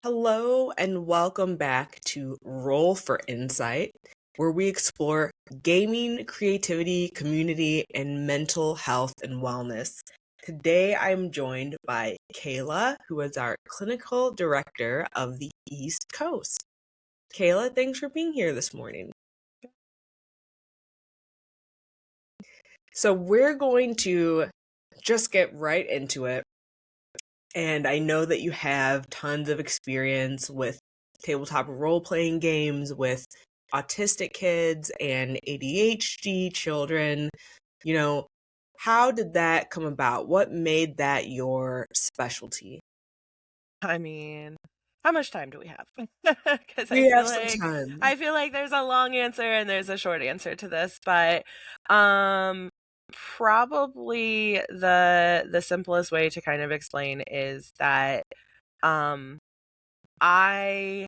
Hello and welcome back to Roll4Insight, where we explore gaming, creativity, community, and mental health and wellness. Today I'm joined by Kayla, who is our clinical director of the East Coast. Kayla, thanks for being here this morning. So we're going to just get right into it. And I know that you have tons of experience with tabletop role-playing games with autistic kids and ADHD children. How did that come about? What made that your specialty? I mean, how much time do we have? Because We have some time. I feel like there's a long answer and there's a short answer to this, but um probably the simplest way to kind of explain is that um I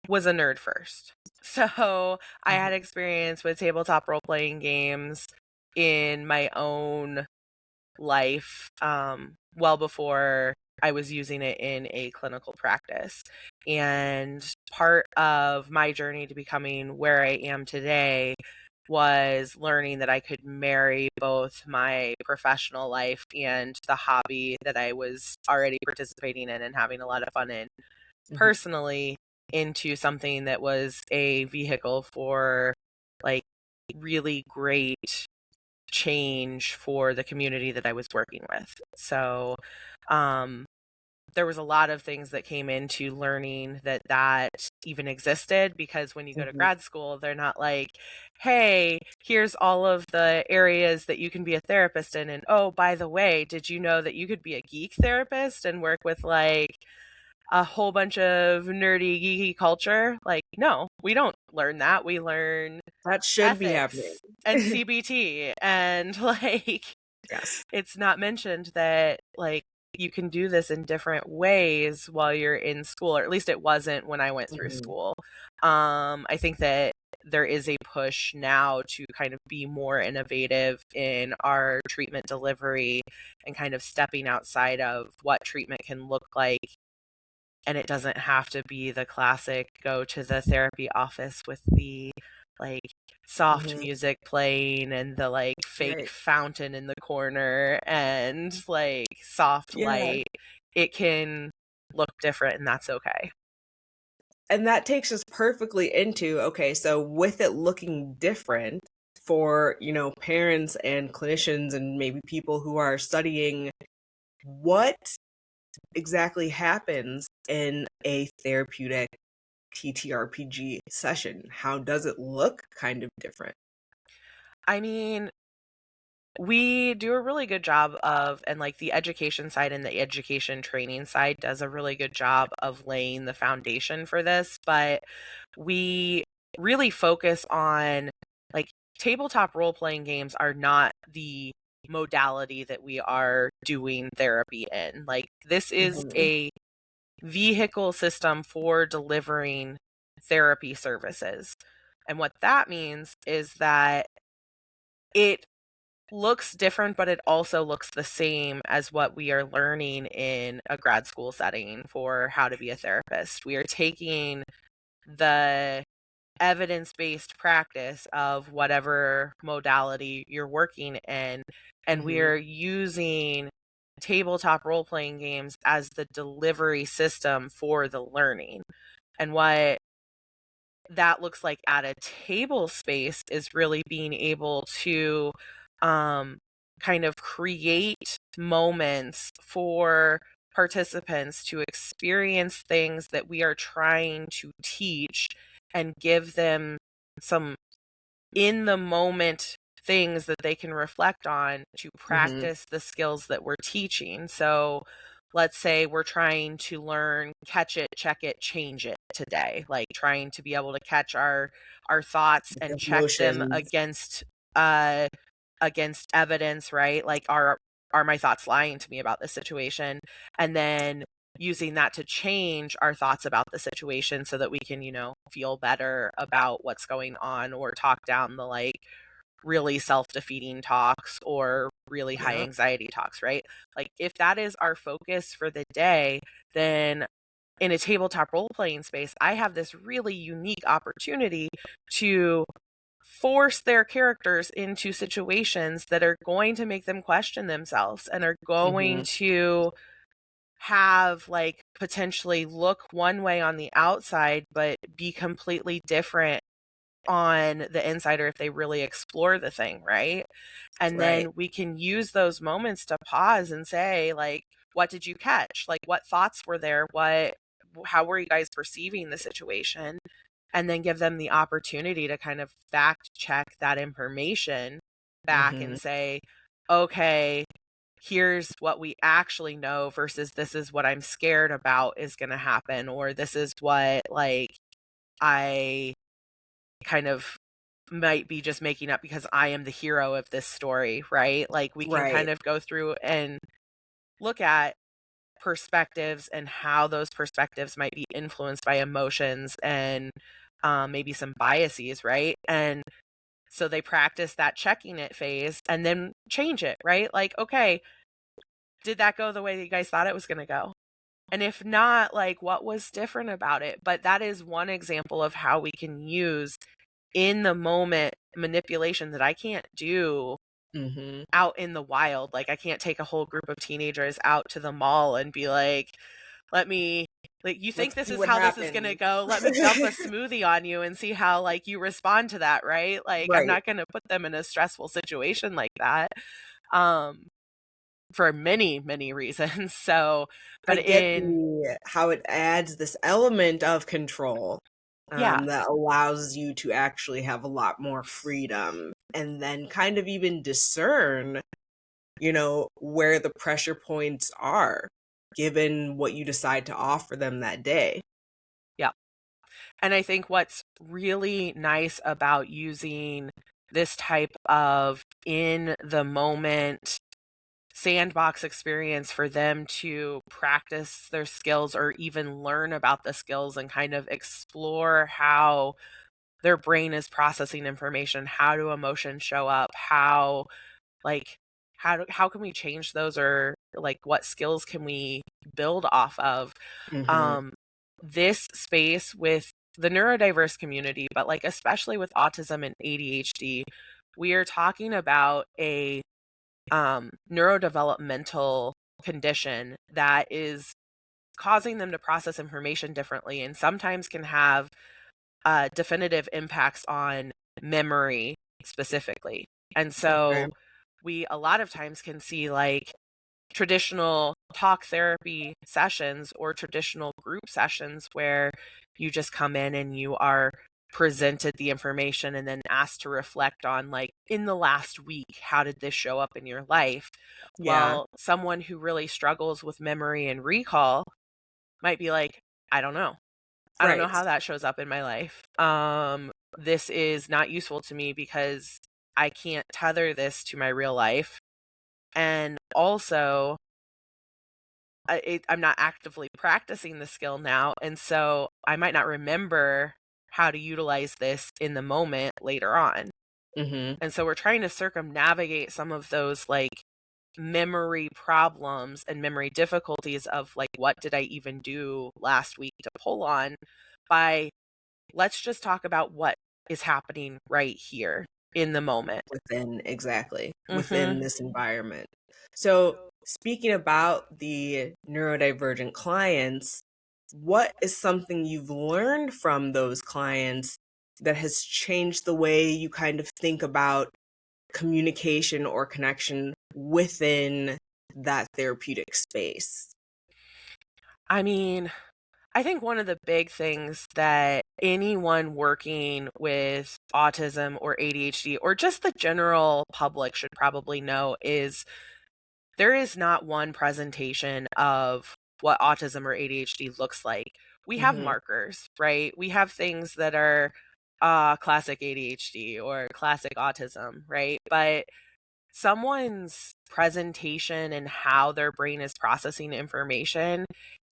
was a nerd first. So I had experience with tabletop role playing games in my own life well before I was using it in a clinical practice. And part of my journey to becoming where I am today was learning that I could marry both my professional life and the hobby that I was already participating in and having a lot of fun in personally into something that was a vehicle for like really great change for the community that I was working with. So there was a lot of things that came into learning that even existed, because when you go to grad school, they're not like, hey, here's all of the areas that you can be a therapist in. And oh, by the way, did you know that you could be a geek therapist and work with like a whole bunch of nerdy, geeky culture? Like, no, we don't learn that. We learn That should be happening. ethics and CBT and like Yes. it's not mentioned that like you can do this in different ways while you're in school, or at least it wasn't when I went through school. I think that there is a push now to kind of be more innovative in our treatment delivery and kind of stepping outside of what treatment can look like. And it doesn't have to be the classic go to the therapy office with the like soft music playing and the like fake Right. fountain in the corner and like soft Yeah. light. It can look different, and that's okay. And that takes us perfectly into, okay, so with it looking different for, parents and clinicians and maybe people who are studying, what exactly happens in a therapeutic TTRPG session? How does it look kind of different? I mean, we do a really good job of, and like the education side and the education training side does a really good job of laying the foundation for this, but we really focus on like tabletop role playing games are not the modality that we are doing therapy in. Like, this is a vehicle system for delivering therapy services. And what that means is that it looks different, but it also looks the same as what we are learning in a grad school setting for how to be a therapist. We are taking the evidence-based practice of whatever modality you're working in, and we're using tabletop role-playing games as the delivery system for the learning. And what that looks like at a table space is really being able to kind of create moments for participants to experience things that we are trying to teach and give them some in the moment things that they can reflect on to practice the skills that we're teaching. So let's say we're trying to learn catch it, check it, change it today, like trying to be able to catch our thoughts and check them Emotions. uh against evidence, right? Like, are my thoughts lying to me about this situation? And then using that to change our thoughts about the situation so that we can, feel better about what's going on, or talk down the like really self-defeating talks or really high Yeah. anxiety talks, right? Like, if that is our focus for the day, then in a tabletop role-playing space, I have this really unique opportunity to force their characters into situations that are going to make them question themselves and are going to have like potentially look one way on the outside but be completely different on the inside, or if they really explore the thing, right? And Right. then we can use those moments to pause and say, like, what did you catch? Like, what thoughts were there? How were you guys perceiving the situation? And then give them the opportunity to kind of fact check that information back Mm-hmm. and say, okay, here's what we actually know versus this is what I'm scared about is going to happen, or this is what, like, I kind of might be just making up because I am the hero of this story, right? Like, we can kind Right. of go through and look at perspectives and how those perspectives might be influenced by emotions and maybe some biases, right? And so they practice that checking it phase and then change it, right? Like, okay, did that go the way that you guys thought it was going to go? And if not, like, what was different about it? But that is one example of how we can use in the moment manipulation that I can't do Mm-hmm. out in the wild. Like, I can't take a whole group of teenagers out to the mall and be like, let me, like, you think Let's this see is what how this is going to happens. go? Let me dump a smoothie on you and see how, like, you respond to that, right? Like, I'm Right. not going to put them in a stressful situation like that. Um, for many, many reasons. So, I but get in, the how it adds this element of control, yeah, that allows you to actually have a lot more freedom and then kind of even discern, where the pressure points are, given what you decide to offer them that day. yeah. And I think what's really nice about using this type of in the moment sandbox experience for them to practice their skills or even learn about the skills and kind of explore how their brain is processing information, how do emotions show up, how, like, how can we change those, or like what skills can we build off of. Mhm. um this space with the neurodiverse community, but like especially with autism and ADHD, we are talking about a neurodevelopmental condition that is causing them to process information differently and sometimes can have definitive impacts on memory specifically. And Okay. so we a lot of times can see like traditional talk therapy sessions or traditional group sessions where you just come in and you are presented the information and then asked to reflect on, like, in the last week, how did this show up in your life? Yeah. Well, someone who really struggles with memory and recall might be like, I don't know. I don't know Right. how that shows up in my life. This is not useful to me because I can't tether this to my real life. And also, I'm not actively practicing the skill now. And so I might not remember how to utilize this in the moment later on. Mhm. And so we're trying to circumnavigate some of those like memory problems and memory difficulties of like, what did I even do last week to pull on by let's just talk about what is happening right here in the moment. Within Mhm. this environment. So, speaking about the neurodivergent clients, what is something you've learned from those clients that has changed the way you kind of think about communication or connection within that therapeutic space? I mean, I think one of the big things that anyone working with autism or ADHD or just the general public should probably know is there is not one presentation of what autism or ADHD looks like. We have Mhm. markers, right? We have things that are classic ADHD or classic autism, right? But someone's presentation and how their brain is processing information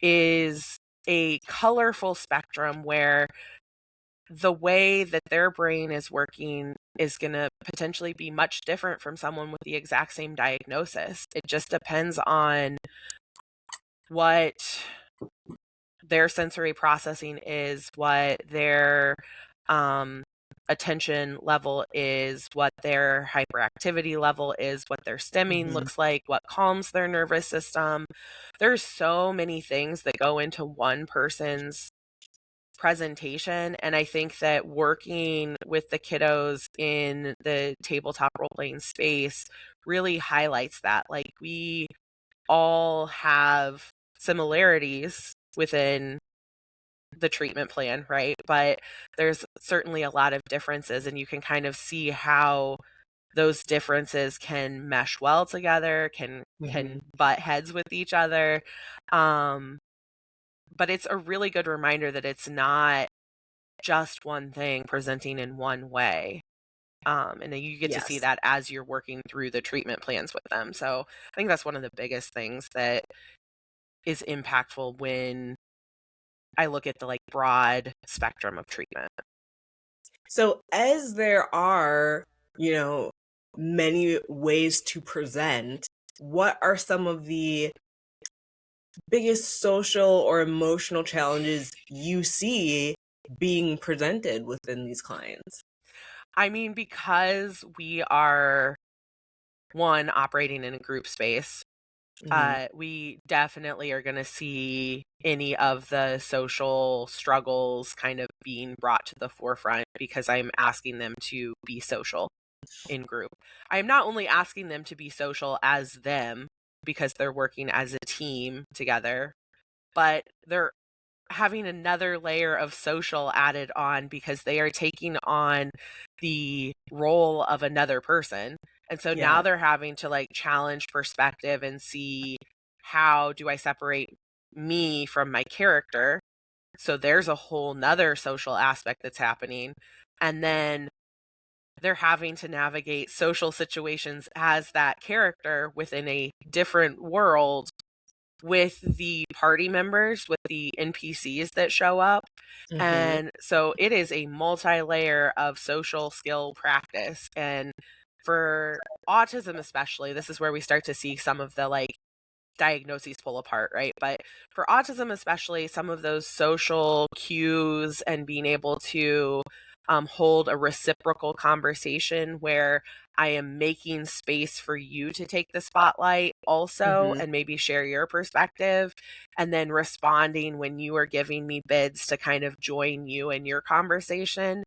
is a colorful spectrum where the way that their brain is working is going to potentially be much different from someone with the exact same diagnosis. It just depends on what their sensory processing is, what their attention level is, what their hyperactivity level is, what their stimming looks like, what calms their nervous system. There's so many things that go into one person's presentation, and I think that working with the kiddos in the tabletop role-playing space really highlights that. Like, we all have similarities within the treatment plan, right? But there's certainly a lot of differences, and you can kind of see how those differences can mesh well together, can butt heads with each other. But it's a really good reminder that it's not just one thing presenting in one way. And then you get to see Yes. that as you're working through the treatment plans with them. So I think that's one of the biggest things that is impactful when I look at the like broad spectrum of treatment. So as there are, many ways to present, what are some of the biggest social or emotional challenges you see being presented within these clients? I mean, because we are, one, operating in a group space, we definitely are going to see any of the social struggles kind of being brought to the forefront because I'm asking them to be social in group. I am not only asking them to be social as them because they're working as a team together, but they're having another layer of social added on because they are taking on the role of another person. And so now Yeah. they're having to like challenge perspective and see, how do I separate me from my character? So there's a whole nother social aspect that's happening. And then they're having to navigate social situations as that character within a different world with the party members, with the NPCs that show up. And so it is a multi-layer of social skill practice. And for autism especially, this is where we start to see some of the like diagnoses pull apart, right? But for autism especially, some of those social cues and being able to hold a reciprocal conversation where I am making space for you to take the spotlight also and maybe share your perspective, and then responding when you are giving me bids to kind of join you in your conversation.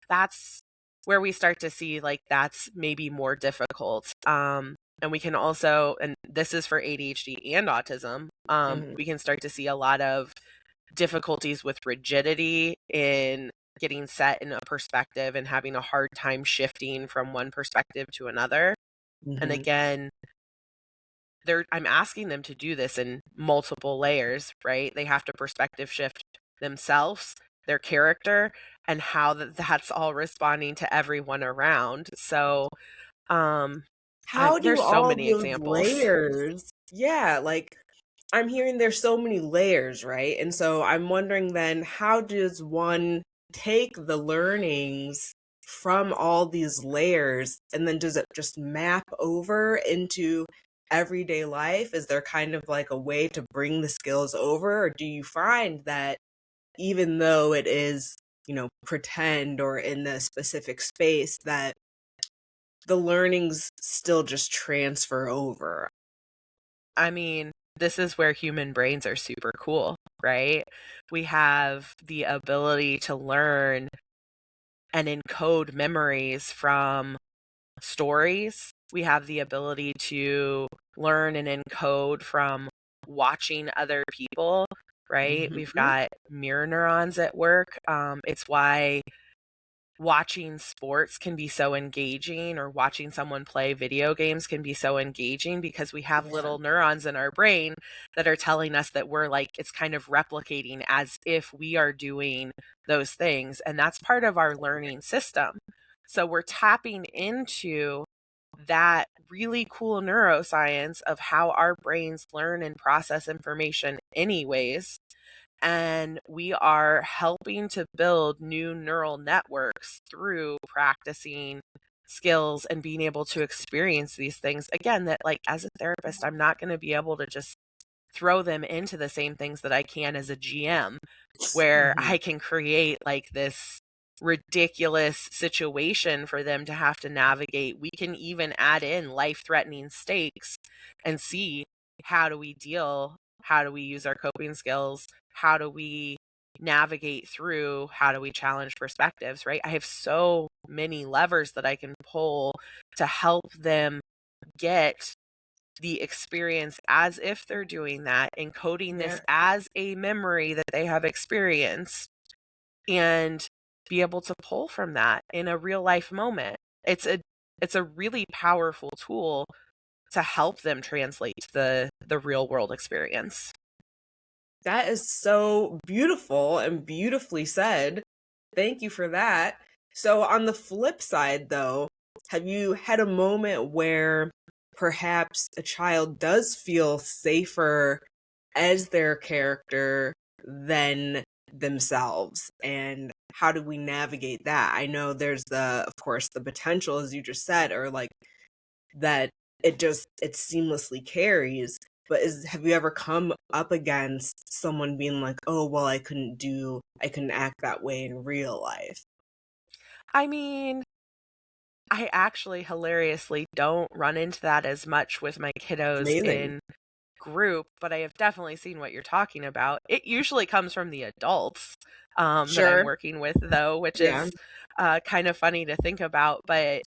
That's where we start to see like that's maybe more difficult. And we can also, and this is for ADHD and autism, we can start to see a lot of difficulties with rigidity in getting set in a perspective and having a hard time shifting from one perspective to another. And again, I'm asking them to do this in multiple layers, right? They have to perspective shift themselves, their character, and how that's all responding to everyone around. So, How do there's so all many those examples. layers, yeah, like I'm hearing there's so many layers, right? And so I'm wondering then, how does one take the learnings from all these layers and then does it just map over into everyday life? Is there kind of like a way to bring the skills over? Or do you find that even though it is, pretend or in the specific space, that the learnings still just transfer over? I mean, this is where human brains are super cool, right? We have the ability to learn and encode memories from stories. We have the ability to learn and encode from watching other people, right? We've got mirror neurons at work. It's why watching sports can be so engaging, or watching someone play video games can be so engaging, because we have Yeah. little neurons in our brain that are telling us that we're like, it's kind of replicating as if we are doing those things. And that's part of our learning system. So we're tapping into that really cool neuroscience of how our brains learn and process information anyways. And we are helping to build new neural networks through practicing skills and being able to experience these things. Again, that like as a therapist, I'm not going to be able to just throw them into the same things that I can as a GM, where I can create like this ridiculous situation for them to have to navigate. We can even add in life-threatening stakes and see, how do we deal? How do we use our coping skills? How do we navigate through? How do we challenge perspectives, right? I have so many levers that I can pull to help them get the experience as if they're doing that, encoding this as a memory that they have experienced, and be able to pull from that in a real life moment. It's a really powerful tool to help them translate the real world experience. That is so beautiful and beautifully said. Thank you for that. So, on the flip side, though, have you had a moment where perhaps a child does feel safer as their character than themselves? And how do we navigate that? I know there's of course, the potential, as you just said, or like that it seamlessly carries. But have you ever come up against someone being like, "Oh, well, I couldn't act that way in real life"? I mean, I actually hilariously don't run into that as much with my kiddos Amazing. in group, but I have definitely seen what you're talking about. It usually comes from the adults that I'm Sure. working with, though, which Yeah. is kind of funny to think about. But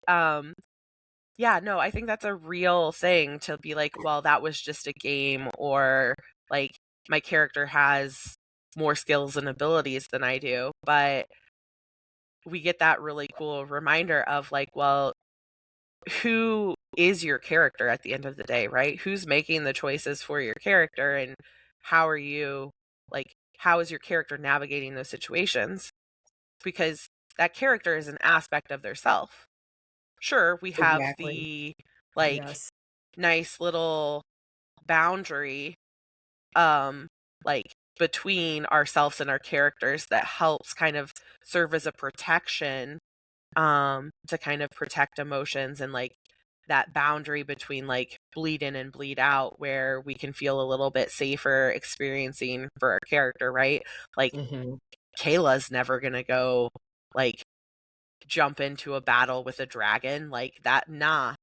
yeah, no, I think that's a real thing to be like, well, that was just a game, or like my character has more skills and abilities than I do. But we get that really cool reminder of like, well, who is your character at the end of the day, right? Who's making the choices for your character, and how are you, like, how is your character navigating those situations? Because that character is an aspect of their self. Sure, we have Exactly. the like Yes. nice little boundary, um like between ourselves and our characters, that helps kind of serve as a protection, to kind of protect emotions, and like that boundary between like bleed in and bleed out, where we can feel a little bit safer experiencing for our character, right? Like Hmm. Kayla's never gonna go like jump into a battle with a dragon like that. Nah.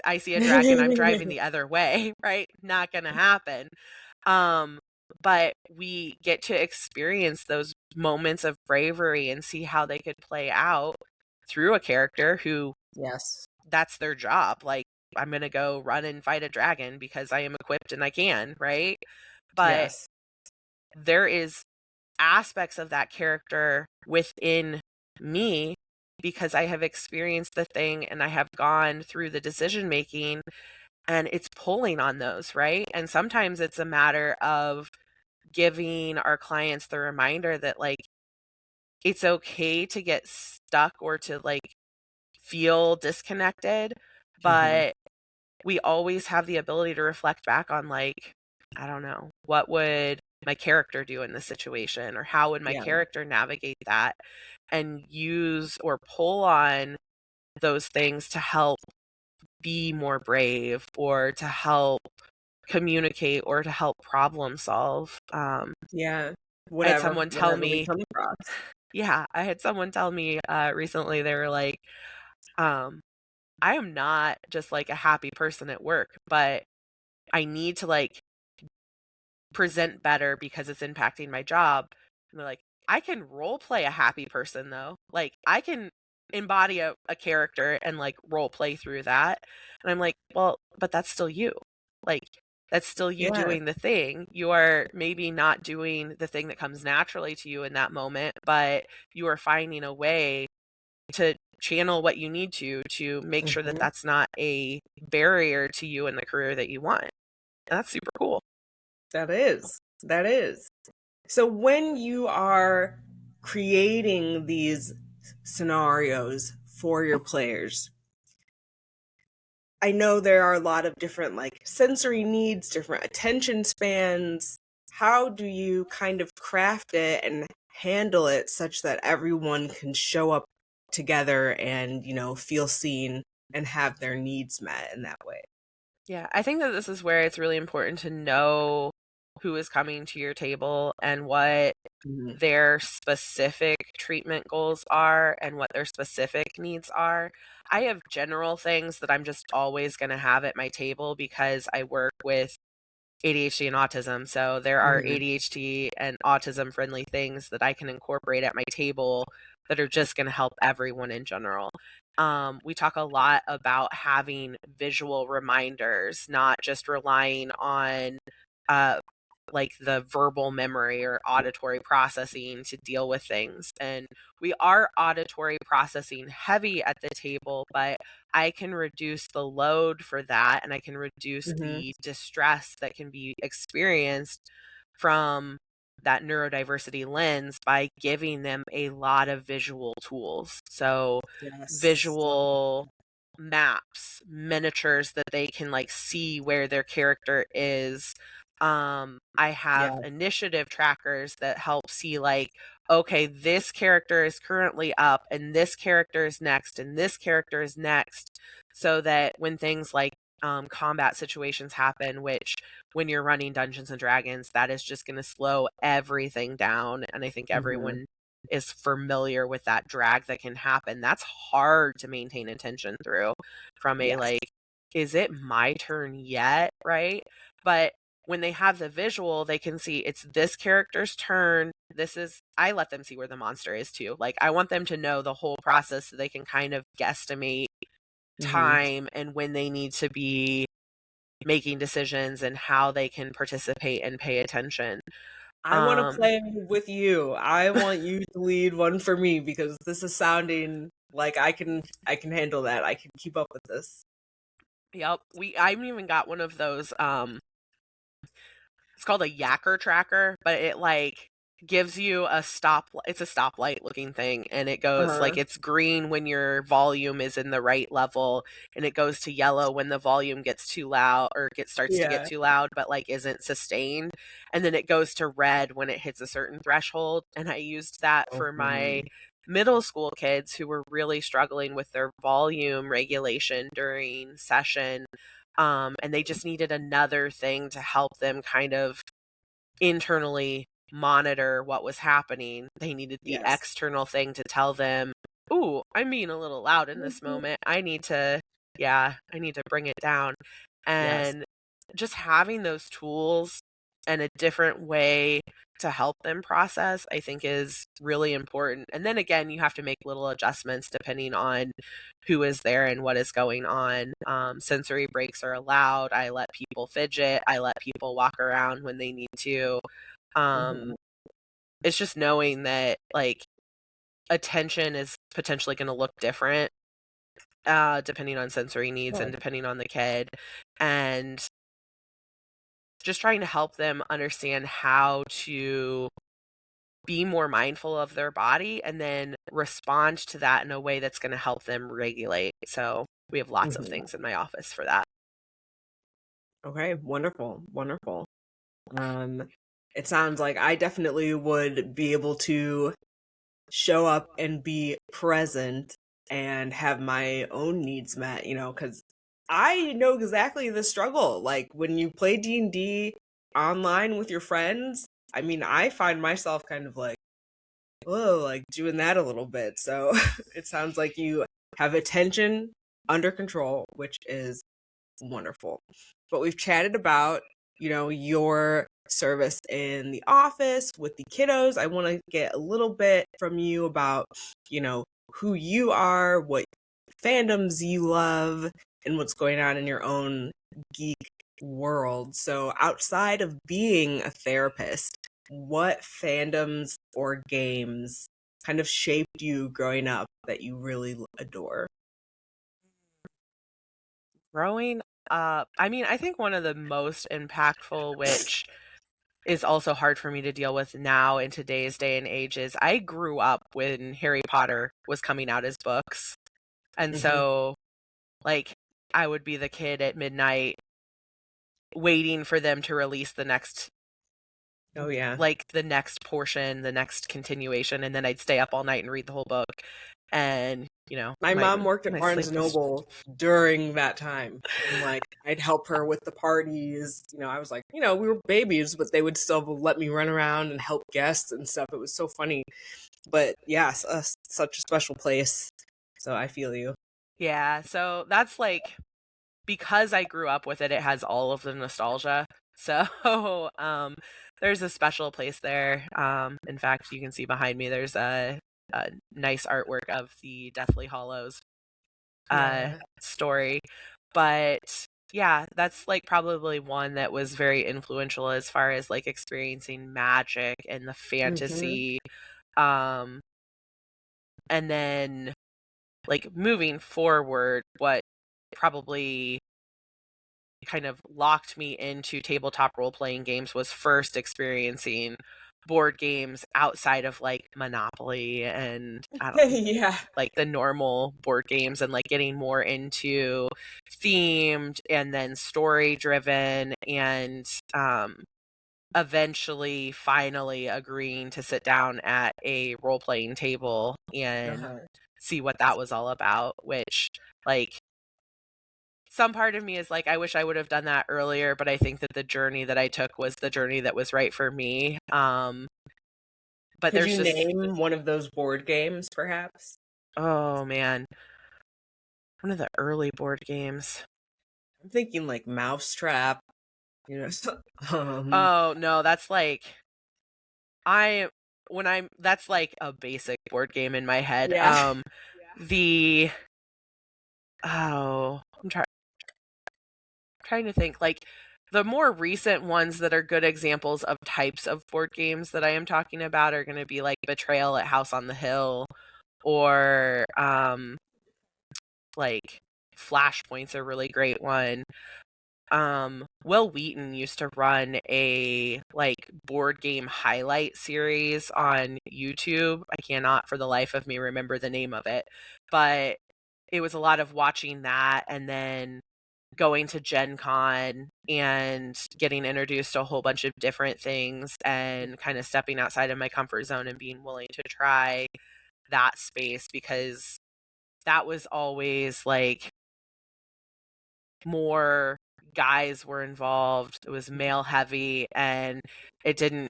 I see a dragon, I'm driving the other way, right? Not gonna happen. Um, but we get to experience those moments of bravery and see how they could play out through a character who, Yes. that's their job. Like, I'm going to go run and fight a dragon because I am equipped and I can, right? But Yes. there is aspects of that character within me, because I have experienced the thing and I have gone through the decision making, and it's pulling on those, right? And sometimes it's a matter of giving our clients the reminder that like it's okay to get stuck or to like feel disconnected, Hmm. but we always have the ability to reflect back on like, I don't know, what would my character do in this situation, or how would my Yeah. character navigate that, and use or pull on those things to help be more brave, or to help communicate, or to help problem solve. Yeah. I had someone tell Whatever we me, come across. yeah, I had someone tell me recently, they were like, um, I am not just like a happy person at work, but I need to like present better because it's impacting my job. And they're like, I can role play a happy person though. Like I can embody a character and like role play through that. And I'm like, well, but that's still you. Like that's still you Yeah. doing the thing. You are maybe not doing the thing that comes naturally to you in that moment, but you are finding a way to channel what you need to make sure that Hmm. that's not a barrier to you in the career that you want. And that's super cool. That is. That is. So when you are creating these scenarios for your players, I know there are a lot of different like sensory needs, different attention spans. How do you kind of craft it and handle it such that everyone can show up together and, feel seen and have their needs met in that way? Yeah, I think that this is where it's really important to know who is coming to your table and what Mhm. their specific treatment goals are and what their specific needs are. I have general things that I'm just always going to have at my table because I work with ADHD and autism. So there are Mhm. ADHD and autism friendly things that I can incorporate at my table that are just going to help everyone in general. We talk a lot about having visual reminders, not just relying on uh, like the verbal memory or auditory processing to deal with things. And we are auditory processing heavy at the table, but I can reduce the load for that and I can reduce Mhm. the distress that can be experienced from that neurodiversity lens by giving them a lot of visual tools. So, Yes. Love it. visual maps, miniatures that they can like see where their character is. I have Yeah. initiative trackers that help see like, okay, this character is currently up and this character is next and this character is next, so that when things like combat situations happen, which when you're running Dungeons and Dragons, that is just going to slow everything down. And I think Mhm. everyone is familiar with that drag that can happen. That's hard to maintain attention through from a Yes. like, is it my turn yet? Right. But when they have the visual, they can see it's this character's turn. I let them see where the monster is too. Like, I want them to know the whole process so they can kind of guesstimate Mhm. time and when they need to be making decisions and how they can participate and pay attention. I want to Um, play with you. I want you to lead one for me because this is sounding like I can handle that. I can keep up with this. yep. I even got one of those it's called a yacker tracker, but it like gives you it's a stoplight looking thing, and it goes like Uh-huh. it's green when your volume is in the right level and it goes to yellow when the volume gets too loud or starts to get Yeah. too loud but like isn't sustained, and then it goes to red when it hits a certain threshold. And I used that for my Mhm. middle school kids who were really struggling with their volume regulation during session. And they just needed another thing to help them kind of internally monitor what was happening. They needed the Yes. external thing to tell them, "Ooh, I'm being a little loud in this Mhm. moment. I need to bring it down." Yes. And just having those tools and a different way to help them process, I think is really important. And then again, you have to make little adjustments depending on who is there and what is going on. Sensory breaks are allowed. I let people fidget. I let people walk around when they need to. Um, Mhm. it's just knowing that like attention is potentially going to look different depending on sensory needs and Sure. depending on the kid. And just trying to help them understand how to be more mindful of their body and then respond to that in a way that's going to help them regulate. So we have lots of Mhm. things in my office for that. Okay, wonderful. Wonderful. Um it sounds like I definitely would be able to show up and be present and have my own needs met, cuz I know exactly the struggle. Like when you play D&D online with your friends, I mean, I find myself kind of like, whoa, like doing that a little bit. So it sounds like you have attention under control, which is wonderful. But we've chatted about, your service in the office with the kiddos. I want to get a little bit from you about, who you are, what fandoms you love, and what's going on in your own geek world. So, outside of being a therapist, what fandoms or games kind of shaped you growing up that you really adore? Growing up, I mean, I think one of the most impactful, which is also hard for me to deal with now in today's day and age, is I grew up when Harry Potter was coming out as books. And Hmm. so, like, I would be the kid at midnight waiting for them to release Oh, yeah. the next portion, the next continuation, and then I'd stay up all night and read the whole book. And My mom worked at my Barnes sleep and was Noble during that time, and like I'd help her with the parties. I was like, we were babies, but they would still let me run around and help guests and stuff. It was so funny, but yeah, such a special place. So I feel you. Yeah, so that's like, because I grew up with it, it has all of the nostalgia. So there's a special place there. In fact, you can see behind me there's a nice artwork of the Deathly Hollows Yeah. story. But yeah, that's like probably one that was very influential as far as like experiencing magic and the Hmm. fantasy. Um, and then like moving forward, what probably kind of locked me into tabletop role playing games was first experiencing board games outside of like Monopoly and I don't Yeah. like the normal board games, and like getting more into themed and then story driven, and eventually finally agreeing to sit down at a role playing table and Uh-huh. see what that was all about, which like some part of me is like, I wish I would have done that earlier, but I think that the journey that I took was the journey that was right for me. But Could there's you just, name one of those board games, perhaps? oh man, one of the early board games. I'm thinking like Mousetrap. Um, Oh no, that's like, I, that's like a basic board game in my head. yeah. The, oh, trying to think, like, the more recent ones that are good examples of types of board games that I am talking about are going to be like Betrayal at House on the Hill, or like Flashpoint's a really great one. Will Wheaton used to run a like board game highlight series on YouTube. I cannot for the life of me remember the name of it, but it was a lot of watching that and then going to Gen Con and getting introduced to a whole bunch of different things and kind of stepping outside of my comfort zone and being willing to try that space, because that was always like more guys were involved. It was male heavy, and it didn't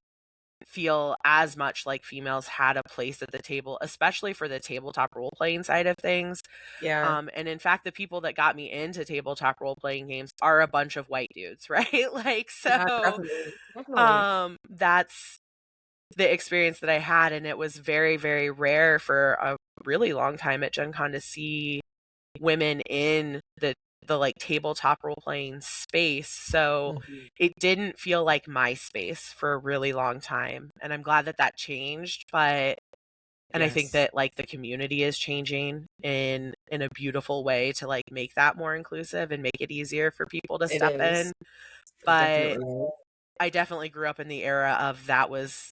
feel as much like females had a place at the table, especially for the tabletop role playing side of things. Yeah. And in fact, the people that got me into tabletop role playing games are a bunch of white dudes, right? Like, Yeah, so definitely. Definitely. that's the experience that I had. And it was very, very rare for a really long time at Gen Con to see women in the like tabletop role playing space. So Mhm. it didn't feel like my space for a really long time. And I'm glad that that changed, but and I think Yes. that like the community is changing in a beautiful way to like make that more inclusive and make it easier for people to It step is. in. It But definitely is. I definitely grew up in the era of that was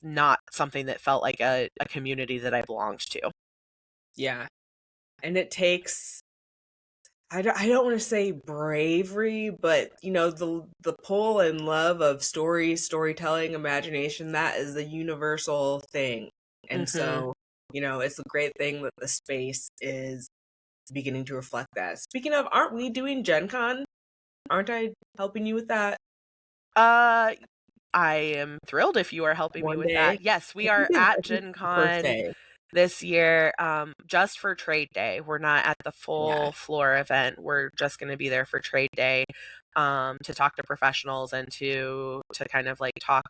not something that felt like a community that I belonged to. Yeah. And it takes I don't want to say bravery, but the pull and love of storytelling, imagination, that is a universal thing. And Hmm. so, it's a great thing that the space is beginning to reflect that. Speaking of, aren't we doing Gen Con? Aren't I helping you with that Uh, I am thrilled if you are helping me one with day? that. Yes, we I are think it's at I think Gen it's the first Con day. this year, just for Trade Day. We're not at the Yeah. full floor event. We're just going to be there for Trade Day, to talk to professionals and to kind of like talk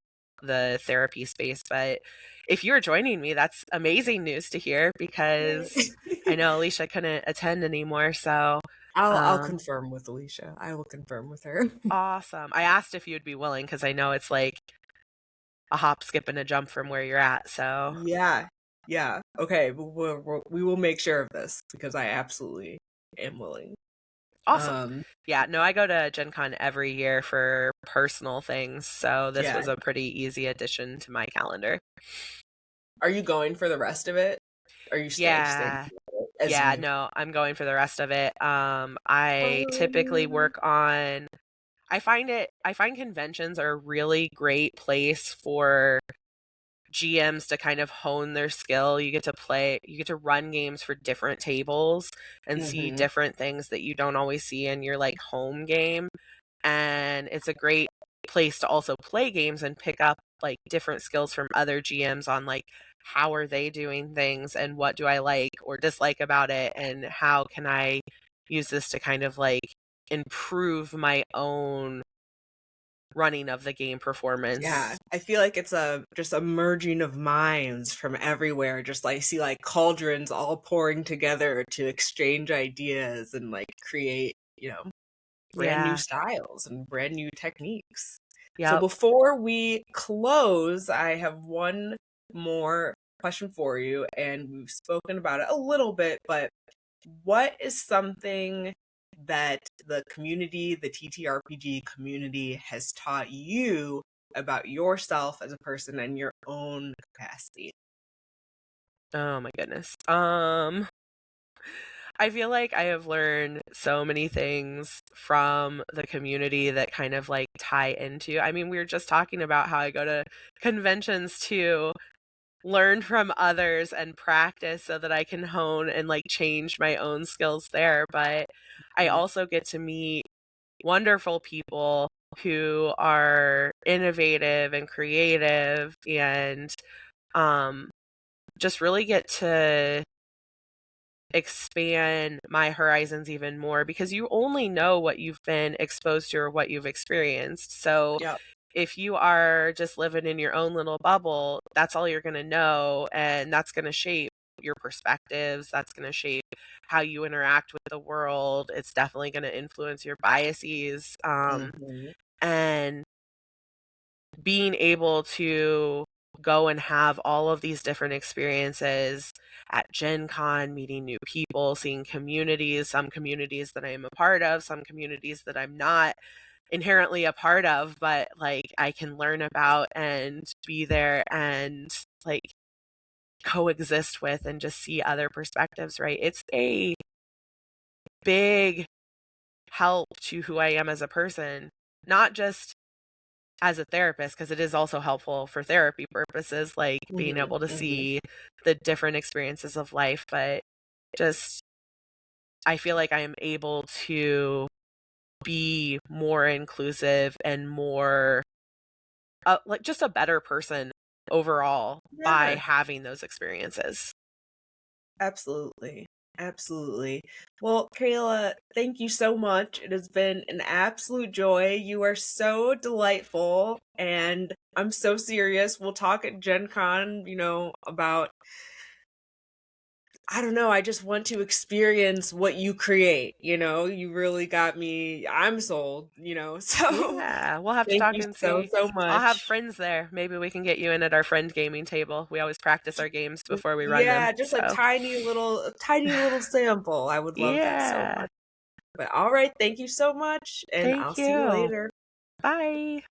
the therapy space. But if you're joining me, that's amazing news to hear, because Yay. I know Alicia couldn't attend anymore. So, I'll um, confirm with Alicia. I will confirm with her. awesome. I asked if you'd be willing because I know it's like a hop, skip, and a jump from where you're at. So Yeah. Yeah. Okay. We will make sure of this because I absolutely am willing. awesome. Um. Yeah, no, I go to Gen Con every year for personal things. So this Yeah. was a pretty easy addition to my calendar. Are you going for the rest of it? Are you staying Yeah. as Yeah, you? no, I'm going for the rest of it. I typically work on I find conventions are a really great place for GMs to kind of hone their skill. You get to run games for different tables and see Mm-hmm. different things that you don't always see in your like home game. And it's a great place to also play games and pick up like different skills from other GMs on like how are they doing things and what do I like or dislike about it and how can I use this to kind of like improve my own running of the game performance. Yeah, I feel like it's just a merging of minds from everywhere. Just like see like cauldrons all pouring together to exchange ideas and like create, brand new Yeah. styles and brand new techniques. So Yep. before we close, I have one more question for you, and we've spoken about it a little bit, but what is something that the community, the TTRPG community, has taught you about yourself as a person and your own capacity? Oh my goodness. I feel like I have learned so many things from the community that kind of like tie into. I mean, we were just talking about how I go to conventions to learn from others and practice so that I can hone and like change my own skills there. But I Mm. also get to meet wonderful people who are innovative and creative and um, just really get to expand my horizons even more because you only know what you've been exposed to or what you've experienced. So Yep. if you are just living in your own little bubble, that's all you're going to know. And that's going to shape your perspectives. That's going to shape how you interact with the world. It's definitely going to influence your biases. Hmm. And being able to go and have all of these different experiences at Gen Con, meeting new people, seeing communities, some communities that I am a part of, some communities that I'm not inherently a part of, but like I can learn about and be there and like coexist with and just see other perspectives, right? It's a big help to who I am as a person, not just as a therapist, because it is also helpful for therapy purposes, like being Hmm. able to Hmm. see the different experiences of life, but just I feel like I am able to be more inclusive and more like just a better person overall by Yeah, having those experiences. absolutely. Absolutely. Well, Kayla, thank you so much. It has been an absolute joy. You are so delightful, and I'm so serious. We'll talk at Gen Con, about I don't know, I just want to experience what you create, You really got me. I'm sold, So Yeah, we'll have to thank talk you and so, see. so I'll have much. friends there. Maybe we can get you in at our friend gaming table. We always practice our games before we run them. Yeah, just So, a tiny little sample. I would love that so yeah. much. But all right, thank you so much, and I'll Thank see you you. later. Bye.